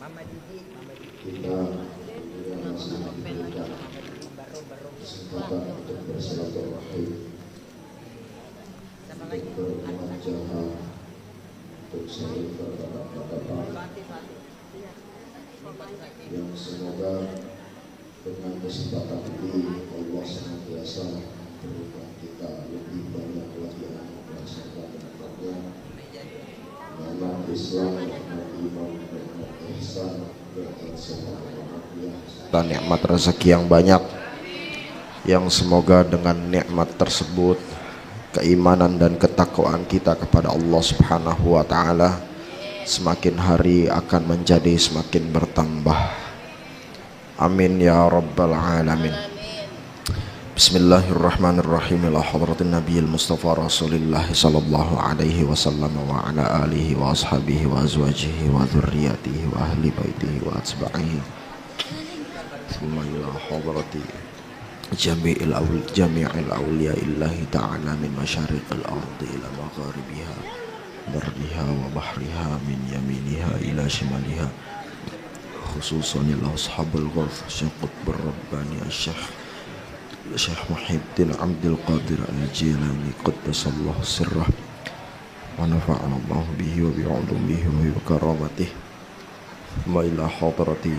kita juga masih diberikan kesempatan untuk bersilaturahim, untuk bermuajahah, untuk saling berkata-kata, yang semoga dengan kesempatan ini Allah senantiasa berikan kita lebih banyak lagi anak bersama dengannya dalam Islam, iman, dan ihsan, dan nikmat rezeki yang banyak, yang semoga dengan nikmat tersebut keimanan dan ketakwaan kita kepada Allah Subhanahu wa taala semakin hari akan menjadi semakin bertambah. Amin ya rabbal alamin. Bismillahirrahmanirrahim. Ila hadratin nabiyil mustafa rasulillah sallallahu alaihi wasallam wa ala alihi wa ashabihi wa azwajihi wa dhurriyyatihi wa ahli baitihi wa atba'ihi. Thumma ila hadrati jami'il awliya illahi ta'ala min masyariqil ardi ila magharibiha barriha wa bahriha min yaminiha ila shimaliha, khususan ila ashabul ghawth Syekh Qutb Rabbani Syekh Muhyiddin Abdul Qadir Al-Jilani qaddasallahu sirrah wa nafa'ana Allah bihi wa bi'ulumihi wa bi karamatihi wa ila hadrati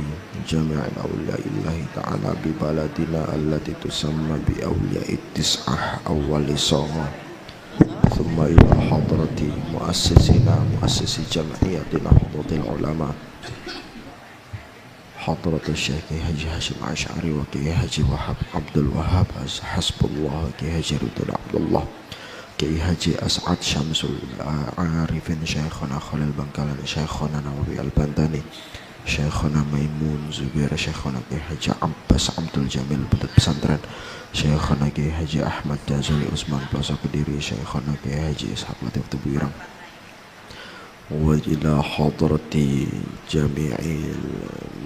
jami'il awliya illahi ta'ala bi baladina allati tusamma bi awliya'it tis'ah awwali songo, thumma ila hadrati muassisi jam'iyatina Nahdlatul Ulama Hadratul Syekh Haji Hashim Asy'ari wa Kiai Haji Wahab Abdul Wahab Hasbullah, Kiai Haji Ridwan Abdullah, Kiai Haji As'ad Syamsul Arifin, Syekhana Khalil Bangkalan, Syekhana Nawawi Al-Bantani, Syekhana Maimun Zubair, Syekhana Kiai Haji Abbas Abdul Jamil Butet Pesantren, Syekhana Kiai Haji Ahmad Jazuli Usman Plaza Kediri, Syekhana Kiai Haji Ishaq Latif Tebuirang, wa ila hadrati jami'il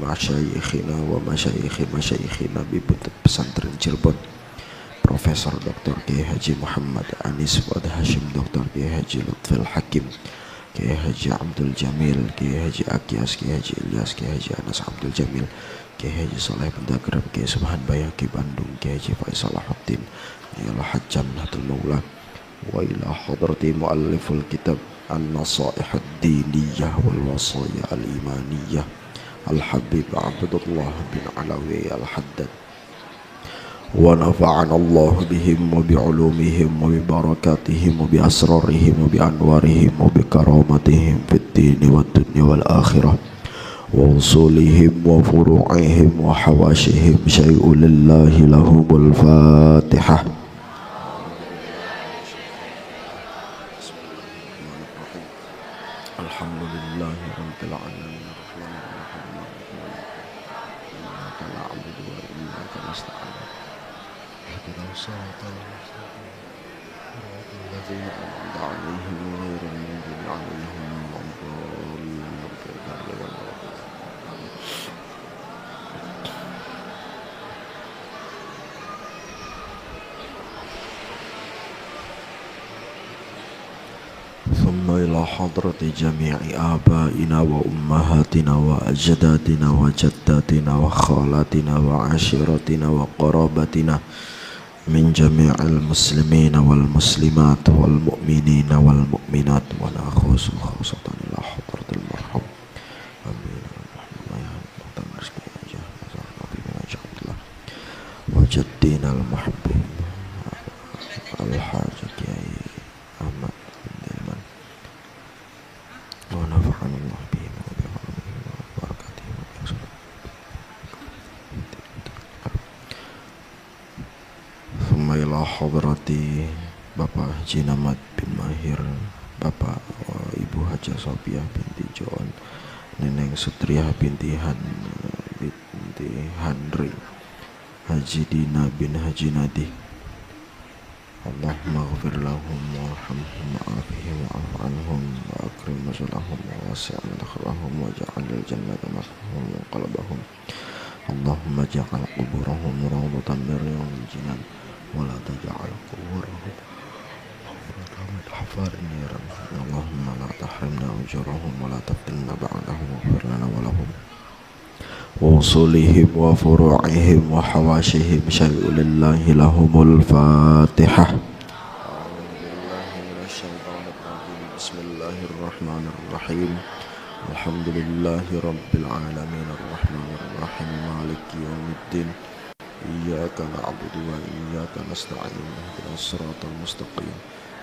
masyayikhina wa masyayikhina bi Butet Pesantren Cirebon, Profesor Dr. Kiai Haji Muhammad Anis Fuad Hashim, Dr. Kiai Haji Lutfil Hakim, Kiai Haji Abdul Jamil, Kiai Haji Akyas, Kiai Haji Ilyas, Kiai Haji Anas Abdul Jamil, Kiai Haji Saleh Pendagram, Kiai Subhan Bayaki Bandung, Kiai Haji Faisal Salahuddin, Kiai Al-Hajjam Nahdlatul Maula, wa ila hadrati mualliful kitab An-Nasaih Ad-Diniyah wal Wasaya Al-Imaniyah Al-Habib Abdullah bin Alawi Al-Haddad, wa nafa'ana Allah bihim wa bi'ulumihim wa bi barakatihim wa bi asrarihim wa bi anwarihim wa bi karamatihim fid dini wad dunya wal akhirah wa usulihim wa furu'ihim wa hawashihim syai'un lillahi lahumul Fatihah. Alhamdulillahi rabbil alamin arrahmanir rahim iyyaka na'budu wa iyyaka nasta'in ihdinas siratal mustaqim siratal ladzina an'amta 'alaihim ghairil maghdubi 'alaihim waladdallin. Thumma ila hadrati jami'i abaina wa ummahatina wa ajdadina wa jaddatina wa khalatina wa ashiratina wa qarabatina min jami'il muslimina wal muslimat wal mu'minina wal mu'minat wa la khusatan ila hadratil marhum. Amin. Wa jaddina al muhabbin al-hajj Kiai Ahmad wa nafa'ana Allah bihi wa bi barakatihi wa bi thumma ila hadrati Bapak Haji Namad bin Mahir, Bapak Ibu Haja Sofiah binti John, Neneng Sutriah binti Handri, Haji Dina bin Haji Nadi. Allahumma ghafir lahum warhamhum wa'afihim wa'af anhum wa akrim nusulahum wa wasi' madkhalahum wa ja'alil jannata ma'wahum wa qalbahum. Allahumma ja'al quburahum rawdatan min riyadil jinan wa la taj'al quburahum hufratan min hufarin niran. Allahumma la tahrimna ujurahum wa la taftinna ba'dahum waghfir lana wa lahum. وأصولهم وفروعهم وحواشهم شيء لله لهم الفاتحة. أعوذ بالله من الشيطان الرجيم. بسم الله الرحمن الرحيم. الحمد لله رب العالمين الرحمن الرحيم مالك يوم الدين إياك نعبد وإياك نستعين اهدنا الصراط المستقيم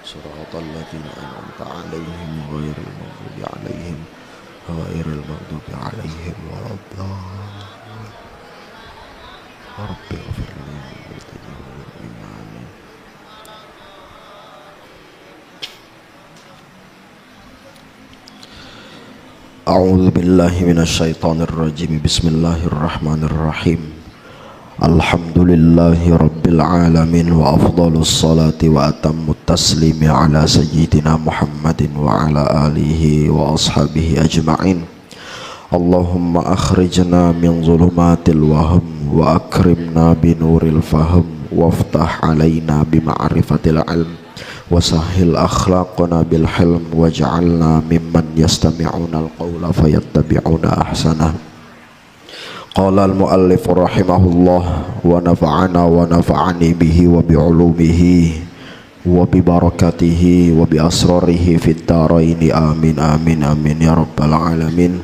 صراط الذين أنعمت عليهم غير المغضوب عليهم ولا الضالين. رب اغفر لي ولوالدي آمين. أعوذ بالله من الشيطان الرجيم. بسم الله الرحمن الرحيم. الحمد لله رب العالمين وأفضل الصلاة وأتم التسليم على سيدنا محمد وعلى آله وأصحابه أجمعين. اللهم أخرجنا من ظلمات الوهم وأكرمنا بنور الفهم وافتح علينا بمعرفة العلم وسهل أخلاقنا بالحلم واجعلنا ممن يستمعون القول فيتبعون أحسنه. قال المؤلف رحمه الله ونفعنا ونفعني به وبعلومه وببركاته وبأسراره في الدارين آمين آمين آمين يا رب العالمين.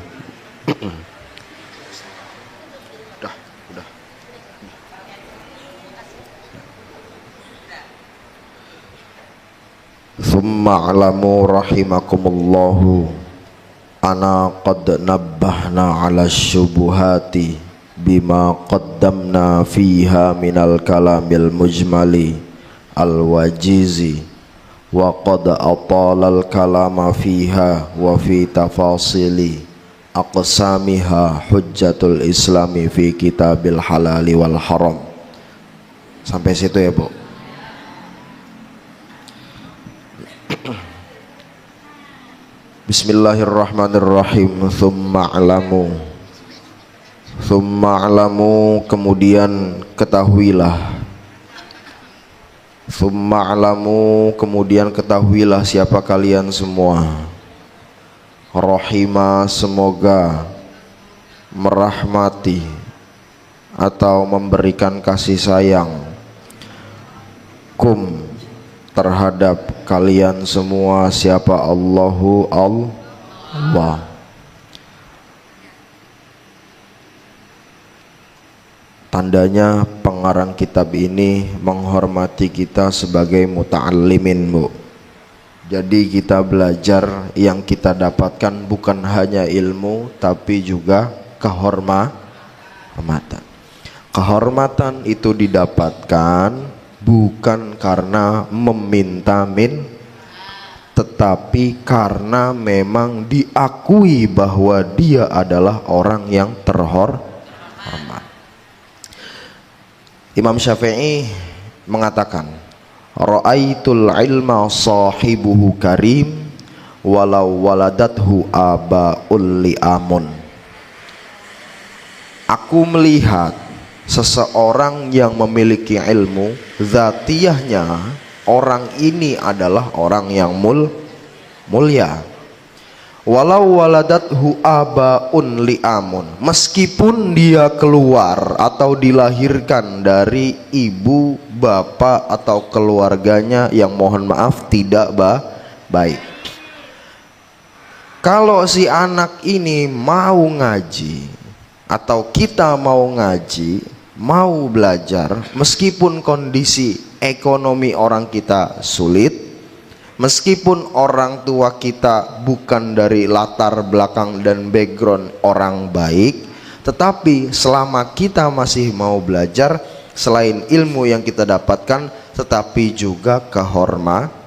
Thumma alamu rahimakumullahu ana qad nabbahna ala syubuhati bima qaddamna fiha minal kalamil mujmali al wajizi wa qad atalal kalama fiha wa fi tafasili aqsamiha hujjatul islami fi kitabil halali wal haram. Sampai situ ya Bu. Bismillahirrahmanirrahim. Thumma alamu, kemudian ketahuilah. Thumma alamu, kemudian ketahuilah siapa kalian semua. Rahimah, semoga merahmati atau memberikan kasih sayang. Kum, terhadap kalian semua siapa Allahu Allah. Tandanya pengarang kitab ini menghormati kita sebagai muta'allimin Bu. Jadi kita belajar, yang kita dapatkan bukan hanya ilmu tapi juga kehormatan. Kehormatan itu didapatkan bukan karena meminta tetapi karena memang diakui bahwa dia adalah orang yang terhormat. Imam Syafi'i mengatakan, ra'aitul ilma sahibuhu karim walau waladathu abaul li'amun. Aku melihat seseorang yang memiliki ilmu, zatiyahnya orang ini adalah orang yang mulia. Walau waladathu abaun li'amun, meskipun dia keluar atau dilahirkan dari ibu, bapak atau keluarganya yang mohon maaf tidak baik. Kalau si anak ini mau ngaji atau kita mau ngaji, mau belajar, meskipun kondisi ekonomi orang kita sulit, meskipun orang tua kita bukan dari latar belakang dan background orang baik, tetapi selama kita masih mau belajar, selain ilmu yang kita dapatkan tetapi juga kehormatan.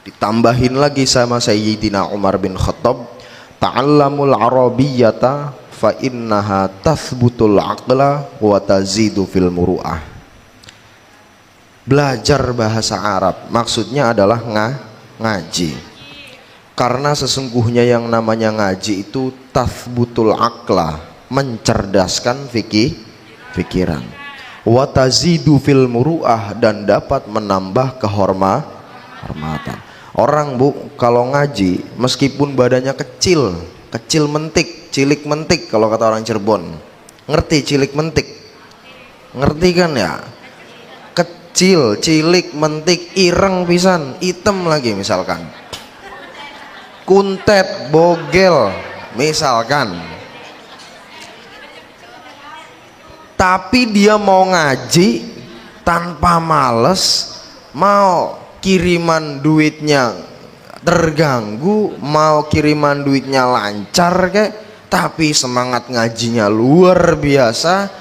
Ditambahin lagi sama Sayyidina Umar bin Khattab, ta'allamul arabiyyata fa innaha tathbutul aqla wa tazidu fil muru'ah. Belajar bahasa Arab maksudnya adalah ngaji, karena sesungguhnya yang namanya ngaji itu tathbutul aqla, mencerdaskan pikiran, wa tazidu fil muru'ah, dan dapat menambah kehormatan. Orang Bu kalau ngaji meskipun badannya kecil mentik, cilik mentik kalau kata orang Cirebon. Ngerti cilik mentik? Ngerti kan ya? Kecil, cilik, mentik, ireng pisan, item lagi misalkan. Kuntet, bogel misalkan. Tapi dia mau ngaji tanpa males, mau kiriman duitnya terganggu, mau kiriman duitnya lancar kek, tapi semangat ngajinya luar biasa.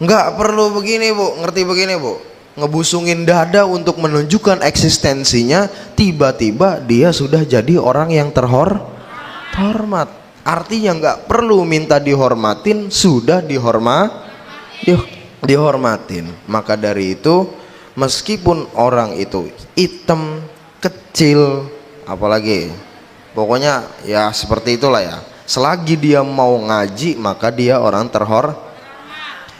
Nggak perlu begini bu, ngerti begini bu, ngebusungin dada untuk menunjukkan eksistensinya, tiba-tiba dia sudah jadi orang yang terhormat. Artinya nggak perlu minta dihormatin, sudah dihormatin. Maka dari itu, meskipun orang itu hitam, kecil, apalagi pokoknya ya seperti itulah ya, selagi dia mau ngaji maka dia orang terhormat.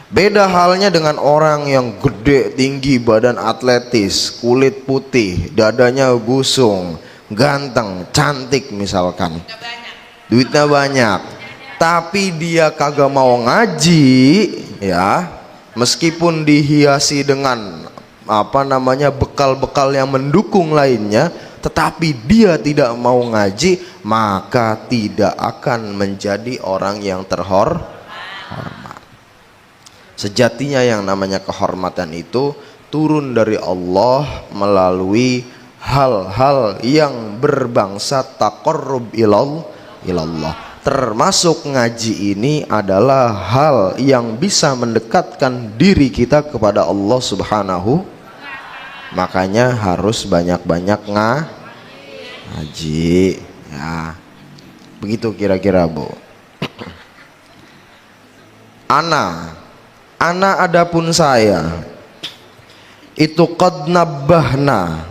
Beda halnya dengan orang yang gede, tinggi, badan atletis, kulit putih, dadanya busung, ganteng, cantik misalkan, duitnya banyak, tapi dia kagak mau ngaji ya, meskipun dihiasi dengan bekal-bekal yang mendukung lainnya, tetapi dia tidak mau ngaji, maka tidak akan menjadi orang yang terhormat. Sejatinya yang namanya kehormatan itu turun dari Allah melalui hal-hal yang berbangsa taqarrub ilallah. Termasuk ngaji ini adalah hal yang bisa mendekatkan diri kita kepada Allah Subhanahu. Makanya harus banyak-banyak ngaji ya. Begitu kira-kira bu. Ana adapun saya itu qad nabbahna,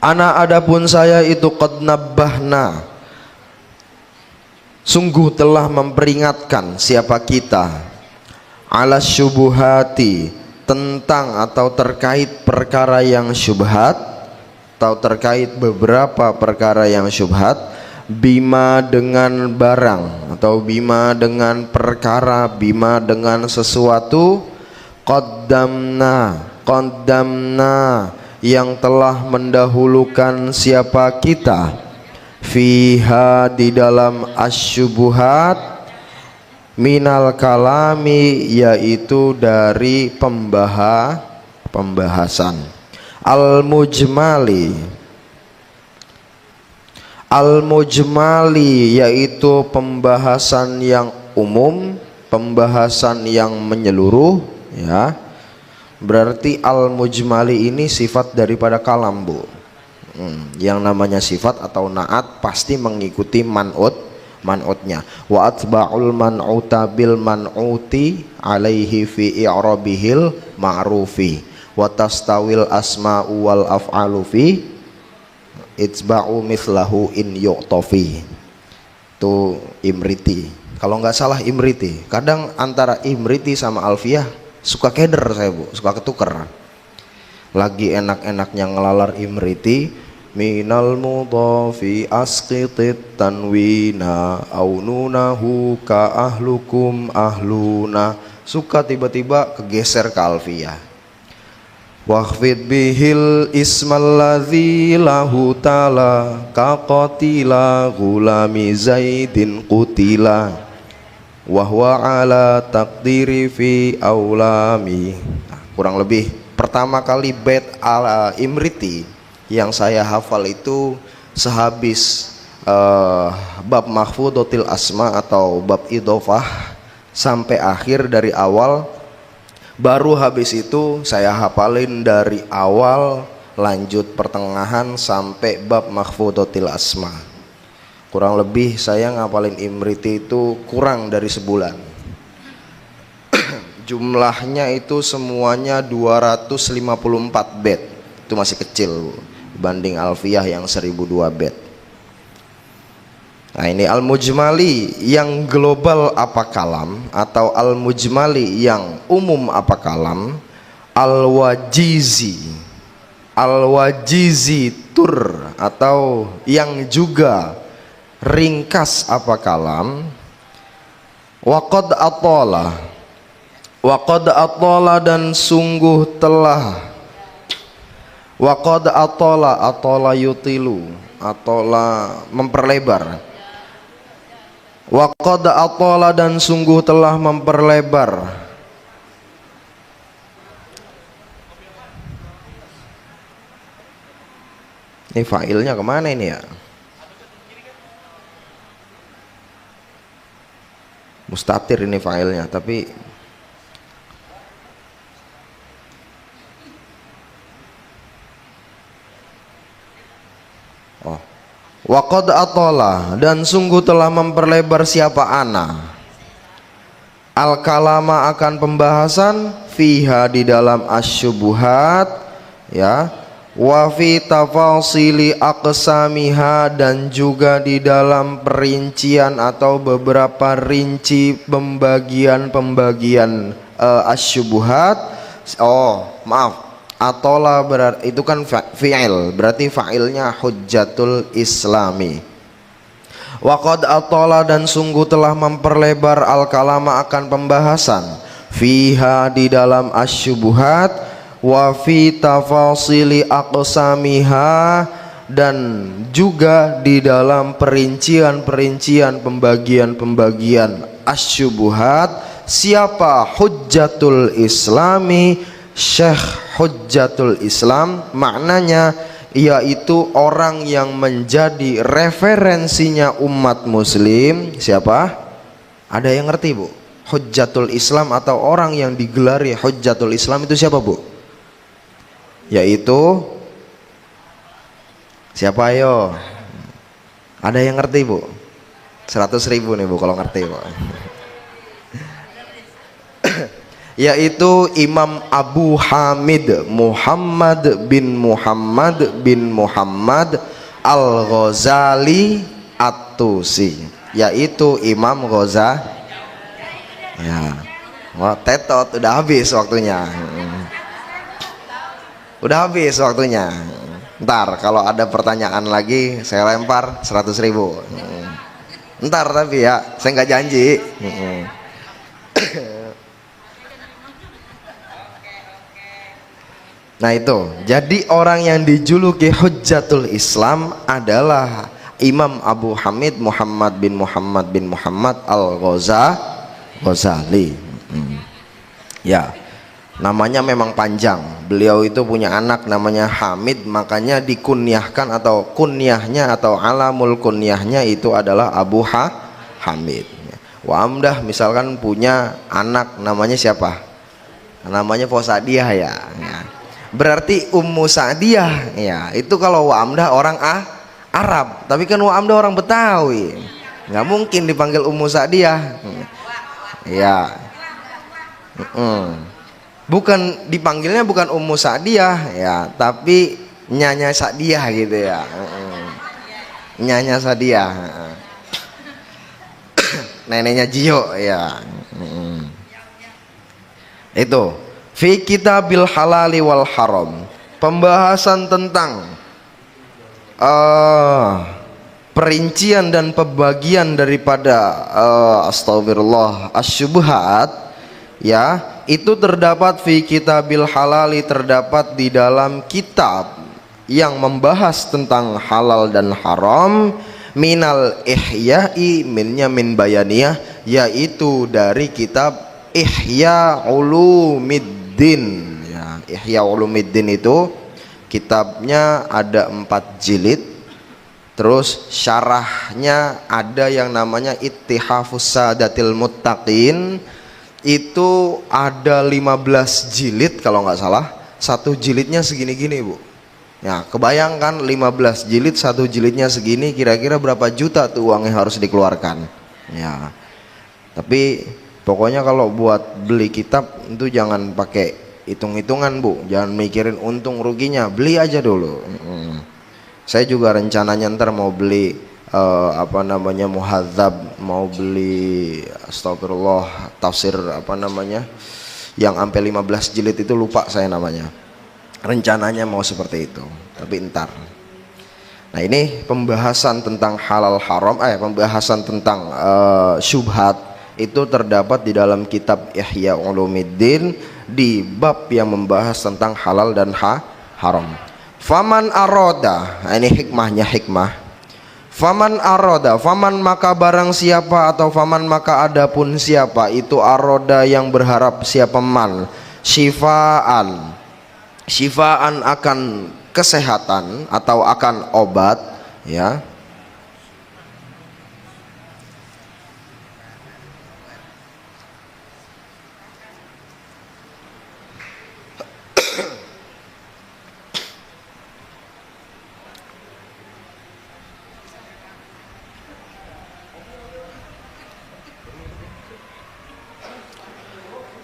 ana adapun saya itu qad nabbahna, sungguh telah memperingatkan siapa kita, ala syubuhati, tentang atau terkait perkara yang syubhat, atau terkait beberapa perkara yang syubhat, bima dengan barang atau bima dengan perkara, bima dengan sesuatu, qaddamna yang telah mendahulukan siapa kita, fiha di dalam asyubuhat, minal kalami yaitu dari pembahasan, al-mujmali yaitu pembahasan yang umum, pembahasan yang menyeluruh ya. Berarti al-mujmali ini sifat daripada kalam bu. Yang namanya sifat atau naat pasti mengikuti man'utnya. Wa atba'ul man'uta bil man'uti alaihi fi i'rabihil ma'rufi wa tastawil asma'u wal af'alu fi itsba'u mislahu in yu'tofi. Itu Imriti, kalau nggak salah Imriti. Kadang antara Imriti sama Alfiyah suka keder saya bu, suka ketuker. Lagi enak-enaknya ngelalar Imriti, minal mudhafi asqitit tanwina aununahu ka ahlukum ahluna, suka tiba-tiba kegeser ke Alfiyah. Wakhfid bihil ismalladzi lahu ta'ala kaqatila gulami zaidin qutila wahwa ala takdiri fi aulami. Kurang lebih pertama kali bait ala Imriti yang saya hafal itu sehabis bab mahfudotil asma atau bab idofah sampai akhir dari awal. Baru habis itu saya hafalin dari awal lanjut pertengahan sampai bab mahfudotil asma. Kurang lebih saya ngapalin Imriti itu kurang dari sebulan. Jumlahnya itu semuanya 254 bait. Itu masih kecil dibanding Alfiyah yang 1002 bait. Nah ini al-mujmali yang global apa kalam, atau al-mujmali yang umum apa kalam, al-wajizi al-wajizi tur, atau yang juga ringkas apa kalam. Waqad atola dan sungguh telah, waqad atola yutilu, atola memperlebar, waqad atola dan sungguh telah memperlebar. Ini failnya kemana ini ya? Mustatir ini failnya, tapi waqad atola dan sungguh telah memperlebar siapa ana al kalama akan pembahasan fiha di dalam asyubuhat, ya, wa fi tafasili aqsamiha dan juga di dalam perincian atau beberapa rinci pembagian asyubuhat. Atola berarti itu kan fi'il, berarti fa'ilnya hujjatul islami. Waqad atola dan sungguh telah memperlebar al kalama akan pembahasan fiha di dalam asyubuhat, wa fi tafasili aqsamiha dan juga di dalam perincian pembagian asyubuhat. Siapa hujjatul islami? Syekh Hujjatul Islam, maknanya yaitu orang yang menjadi referensinya umat muslim. Siapa? Ada yang ngerti, Bu? Hujjatul Islam atau orang yang digelari Hujjatul Islam itu siapa, Bu? Yaitu siapa, ayo? Ada yang ngerti, Bu? 100.000 nih, Bu, kalau ngerti, Bu. Yaitu Imam Abu Hamid Muhammad bin Muhammad Al-Ghazali At-Tusi, yaitu Imam Ghazali. Ya, wah, tetot, udah habis waktunya. Udah habis waktunya. Ntar kalau ada pertanyaan lagi saya lempar 100.000. Ntar tapi ya, saya nggak janji. Nah itu, jadi orang yang dijuluki Hujjatul Islam adalah Imam Abu Hamid Muhammad bin Muhammad Al-Ghazali. Ya, namanya memang panjang. Beliau itu punya anak namanya Hamid, makanya dikunyahkan atau kunyahnya atau alamul kunyahnya itu adalah Abu Hamid. Wa Amdah misalkan punya anak namanya siapa? Namanya Posadiyah ya. Berarti Ummu Sa'diyah, ya itu kalau Wa Amdah orang Arab, tapi kan Wa Amdah orang Betawi, nggak mungkin dipanggil Ummu Sa'diyah, ya. Bukan dipanggilnya bukan Ummu Sa'diyah ya, tapi Nyanya Sa'diyah gitu ya. Nyanya Sa'diyah, neneknya Jio ya. Itu fi kitabil halali wal haram, pembahasan tentang perincian dan pembagian daripada astagfirullah asyubhat, ya, itu terdapat fi kitabil halali, terdapat di dalam kitab yang membahas tentang halal dan haram, minal ihya'i, minnya min bayaniyah, yaitu dari kitab Ihya Ulumiddin ya. Ihya Ulumiddin itu kitabnya ada 4 jilid, terus syarahnya ada yang namanya Ittihafus Sadatil Muttaqin, itu ada 15 jilid kalau nggak salah. Satu jilidnya segini-gini, Bu. Ya, kebayangkan 15 jilid, satu jilidnya segini, kira-kira berapa juta tuh uang yang harus dikeluarkan. Ya. Tapi pokoknya kalau buat beli kitab itu jangan pakai hitung-hitungan, Bu. Jangan mikirin untung ruginya, beli aja dulu. Saya juga rencananya ntar mau beli Muhadzab, mau beli astagfirullah tafsir yang sampai 15 jilid itu lupa saya namanya. rencananya mau seperti itu, tapi entar. Nah ini pembahasan tentang halal haram, pembahasan tentang syubhat itu terdapat di dalam kitab Ihya Ulumuddin di bab yang membahas tentang halal dan haram. Faman aroda, ini hikmah. Faman aroda, faman maka barang siapa, atau faman maka adapun siapa, itu aroda yang berharap, siapa man, syifaan akan kesehatan atau akan obat, ya.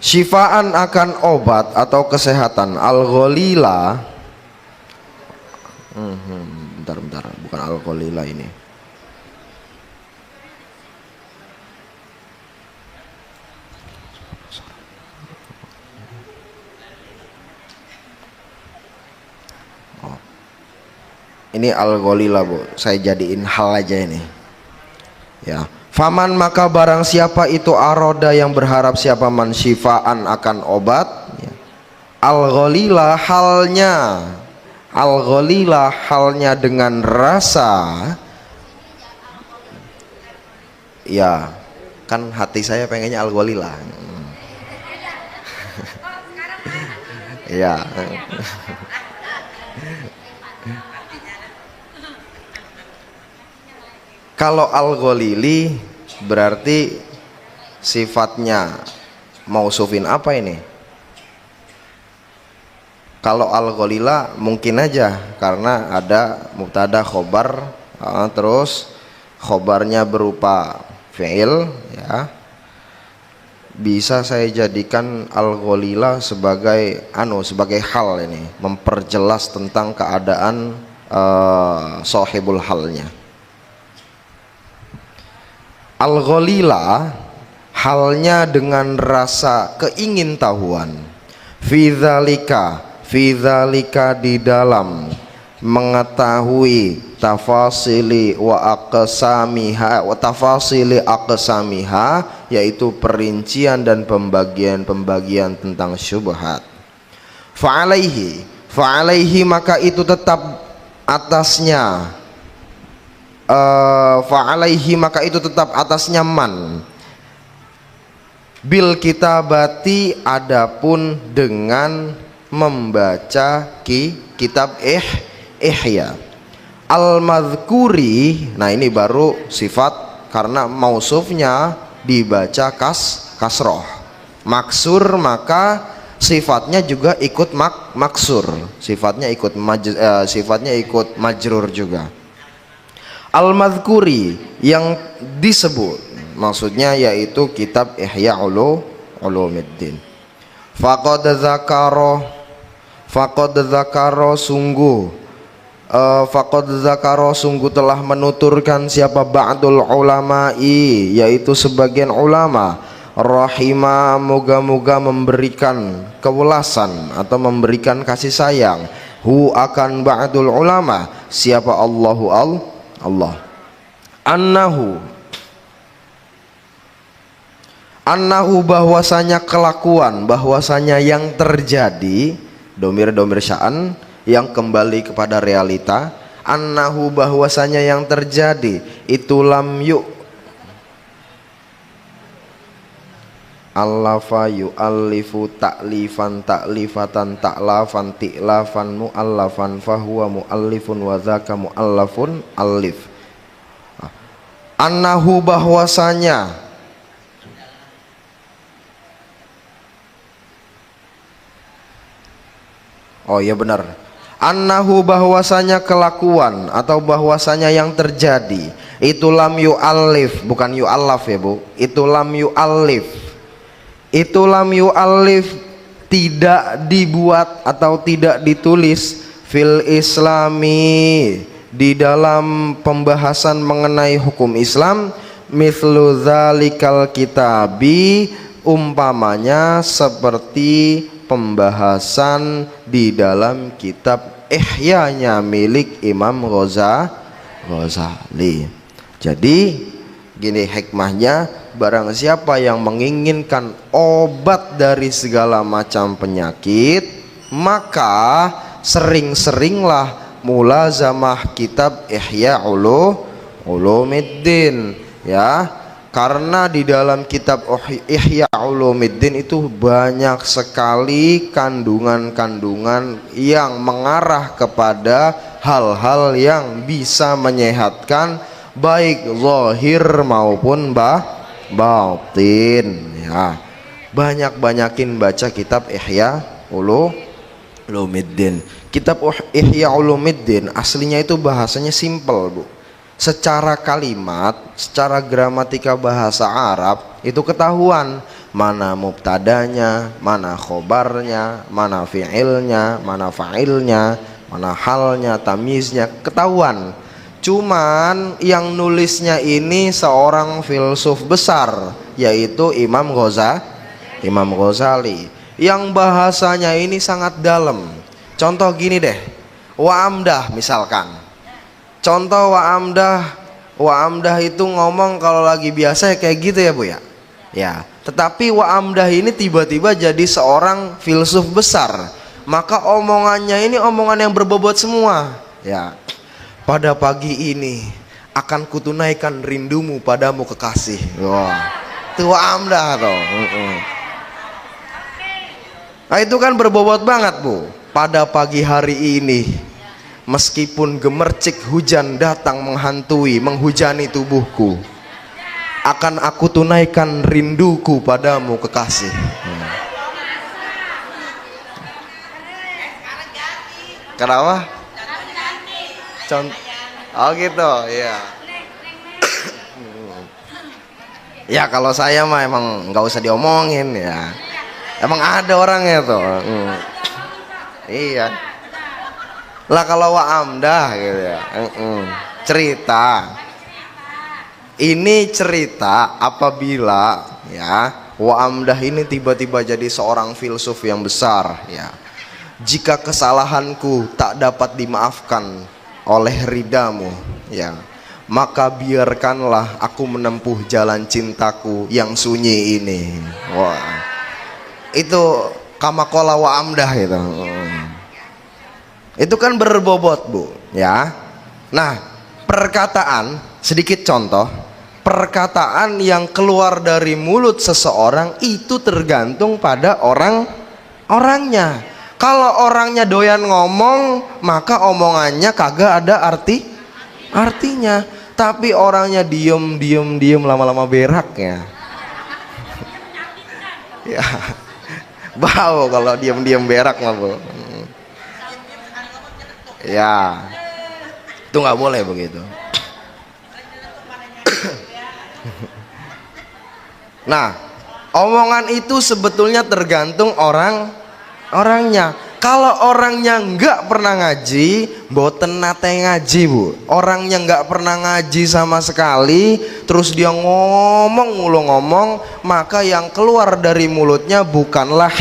Syifaan akan obat atau kesehatan, al-ghalila. Bentar, bukan al-ghalila ini. Oh. Ini al-ghalila, Bu. Saya jadiin hal aja ini. Ya. Faman maka barang siapa itu aroda yang berharap, siapa man syifaan akan obat, ya. Al-ghalila halnya dengan rasa, ya kan hati saya pengennya al-ghalila. Ya. Kalau al-ghalili berarti sifatnya mausufin apa ini? Kalau al-ghalila mungkin aja karena ada mubtada khobar, terus khobarnya berupa fi'il, ya. Bisa saya jadikan al-ghalila sebagai hal ini, memperjelas tentang keadaan sahibul halnya. Al-ghalila halnya dengan rasa keingintahuan, fidzalika di dalam mengetahui tafasili aqsamiha, yaitu perincian dan pembagian tentang syubhat. Fa'alaihi maka itu tetap atasnya, atasnya man bil kitabati, adapun dengan membaca kitab Ihya al-madhkuri. Nah ini baru sifat, karena mausufnya dibaca kasroh, maksur, maka sifatnya juga ikut maksur, sifatnya ikut majrur juga. Al-madhkuri yang disebut, maksudnya yaitu kitab Ihya Ulumuddin. Faqad zakaro sungguh telah menuturkan siapa ba'dul ulama'i, yaitu sebagian ulama, rahimah moga-moga memberikan kewelasan atau memberikan kasih sayang, hu akan ba'dul ulama, siapa Allah annahu bahwasanya kelakuan, bahwasanya yang terjadi, domir sya'an yang kembali kepada realita, annahu bahwasanya yang terjadi itu lam allafa yu'allifu ta'lifan ta'lifatan ta'lafan ti'lafan mu'allafan fahuwa mu'allifun wa dzaka mu'allafun alif. Annahu bahwasanya, oh ya benar, annahu bahwasanya kelakuan atau bahwasanya yang terjadi itu lam yu'allif, bukan yu'allaf ya Bu, itu lam yu'allif tidak dibuat atau tidak ditulis fil islami, di dalam pembahasan mengenai hukum Islam, mithlu dzalikal kitabi, umpamanya seperti pembahasan di dalam kitab Ihya-nya milik Imam Ghazali. Jadi gini hikmahnya, barang siapa yang menginginkan obat dari segala macam penyakit, maka sering-seringlah mulazamah kitab Ihya Ulumuddin ya. Karena di dalam kitab Ihya Ulumuddin itu banyak sekali kandungan-kandungan yang mengarah kepada hal-hal yang bisa menyehatkan baik zahir maupun batin ya. Banyak-banyakin baca kitab Ihya Ulumuddin. Kitab Ihya Ulumuddin aslinya itu bahasanya simple, Bu. Secara kalimat, secara gramatika bahasa Arab itu ketahuan mana mubtadanya, mana khobarnya, mana fi'ilnya, mana fa'ilnya, mana halnya, tamyiznya, ketahuan. Cuman yang nulisnya ini seorang filsuf besar, yaitu Imam Ghazali, yang bahasanya ini sangat dalam. Contoh gini deh, wa amdah misalkan. Contoh wa amdah itu ngomong kalau lagi biasa ya kayak gitu ya, Bu ya. Ya, tetapi wa amdah ini tiba-tiba jadi seorang filsuf besar. Maka omongannya ini omongan yang berbobot semua. Ya. Pada pagi ini akan kutunaikan rindumu padamu kekasih. Wah. Itu wa amdah tuh. Nah, itu kan berbobot banget, Bu. Pada pagi hari ini meskipun gemercik hujan datang menghujani tubuhku, akan aku tunaikan rinduku padamu kekasih. Kenapa? Oh gitu, ya. Ya kalau saya mah emang nggak usah diomongin ya. Emang ada orangnya tuh. Iya. Lah kalau wa amdah gitu ya. Cerita. Ini cerita apabila ya wa amdah ini tiba-tiba jadi seorang filsuf yang besar ya. Jika kesalahanku tak dapat dimaafkan oleh ridamu ya, maka biarkanlah aku menempuh jalan cintaku yang sunyi ini. Wah. Itu kamakola wa amdah itu. Itu kan berbobot, Bu ya. Nah, perkataan, sedikit contoh, perkataan yang keluar dari mulut seseorang itu tergantung pada orangnya. Kalau orangnya doyan ngomong, maka omongannya kagak ada artinya. Tapi orangnya diem lama-lama berak ya. Ya. Bau kalau diem berak mah, Bu. Ya, itu nggak boleh begitu. Nah, omongan itu sebetulnya tergantung orangnya. Kalau orangnya nggak pernah ngaji, boten nate ngaji, Bu. Orangnya nggak pernah ngaji sama sekali, terus dia ngomong, maka yang keluar dari mulutnya bukanlah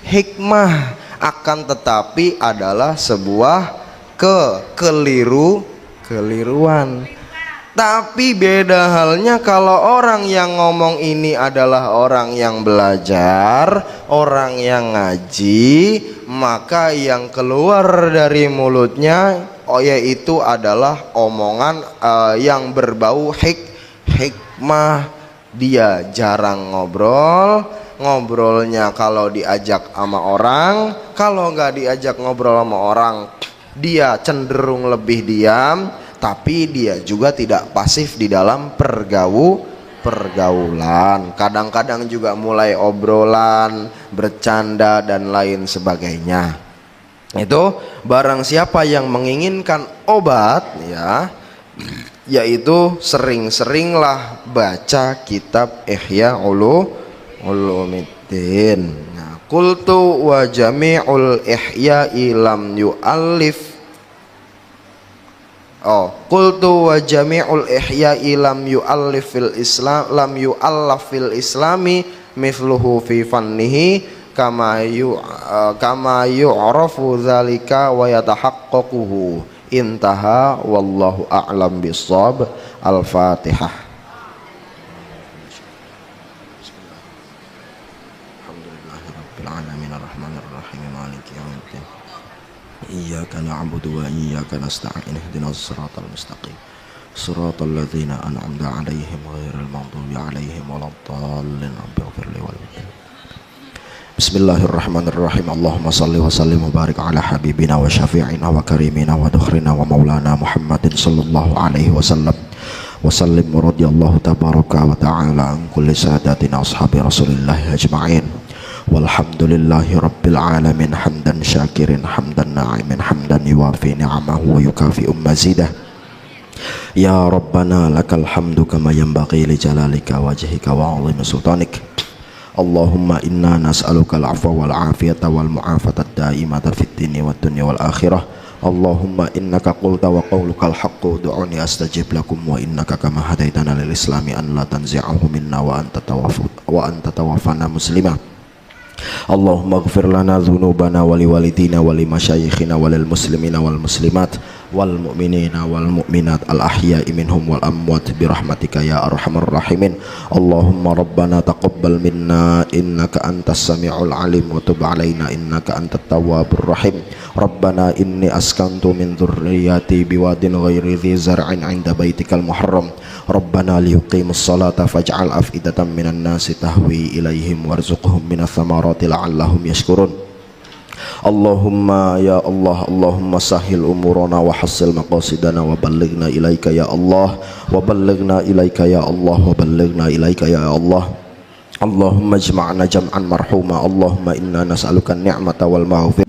hikmah, akan tetapi adalah sebuah kekeliruan. Tapi beda halnya kalau orang yang ngomong ini adalah orang yang belajar, orang yang ngaji, maka yang keluar dari mulutnya yaitu adalah omongan yang berbau hikmah. Dia jarang ngobrolnya kalau diajak sama orang, kalau nggak diajak ngobrol sama orang dia cenderung lebih diam, tapi dia juga tidak pasif di dalam pergaulan. Kadang-kadang juga mulai obrolan, bercanda dan lain sebagainya. Itu barang siapa yang menginginkan obat ya, yaitu sering-seringlah baca kitab Ihya Ulumuddin. Qultu wa jami'ul ihya'i lam yu'allif. Qultu wa jami'ul ihya'i lam yu'allif fil Islam, lam yu'allaf fil Islami mithluhu fi fannihi kama yu'rafu dzalika wa yatahaqqaquhu. Intaha wallahu a'lam bissawab. Al-Fatihah. Alhamdulillahirabbil alamin arrahmanir rahim maliki yaumiddin. Iyyaka na'budu wa iyyaka nasta'in ihdinas siratal mustaqim. Siratal ladzina an'amta 'alaihim ghairil maghdubi 'alaihim waladdallin. Rabbighfirli wa li. Bismillahirrahmanirrahim. Allahumma salli wa sallim wa barik ala habibina wa syafi'ina wa karimina wa dukhrina wa maulana Muhammadin sallallahu alaihi wasallam wa sallim radhiyallahu tabaraka wa ta'ala an kulli sadatina ashabi Rasulillah ajma'in. Walhamdulillahi rabbil alamin hamdan syakirin hamdan na'imin hamdan yuwafi ni'amahu wa yukafi'u mazidah. Ya Rabbana lakal hamdu kama yanbaghi li jalalika wajhika wa 'azimi sultanik. Allahumma inna nas'aluka al-'afwa wal 'afiyata wal mu'afata ad-da'imata fid dini wad dunya wal akhirah. Allahumma innaka qulta wa qawluka al-haqqu ud'uni astajib lakum wa innaka kama hadaitana lil islami an la tanzi'ahu minna wa anta tawaffana muslima. Allahumma ighfir lana dhunubana wa liwalidina wa limasyayikhina wa lil muslimina wal muslimat wal mu'minina wal mu'minat al ahya'i minhum wal amwat birahmatika ya arhamar rahimin. Allahumma rabbana taqabbal minna innaka antas sami'ul alim wa tub alaina innaka antat tawwabur rahim. Rabbana inni askantu min dhurriyyati biwadin ghairi dhi zar'in 'inda baitikal muharram. Rabbana liyuqimus salata faj'al af'idatan minan nasi tahwi ilaihim warzuqhum minas thamarati la'allahum yashkurun. Allahumma ya Allah, Allahumma sahil umurana wa hassil maqasidana wa ballighna ilaika ya Allah, wa ballighna ilaika ya Allah, wa ballighna ilaika ya Allah. Allahumma ijma'na jam'an marhuma. Allahumma inna nas'aluka an-ni'mata wal maghfirah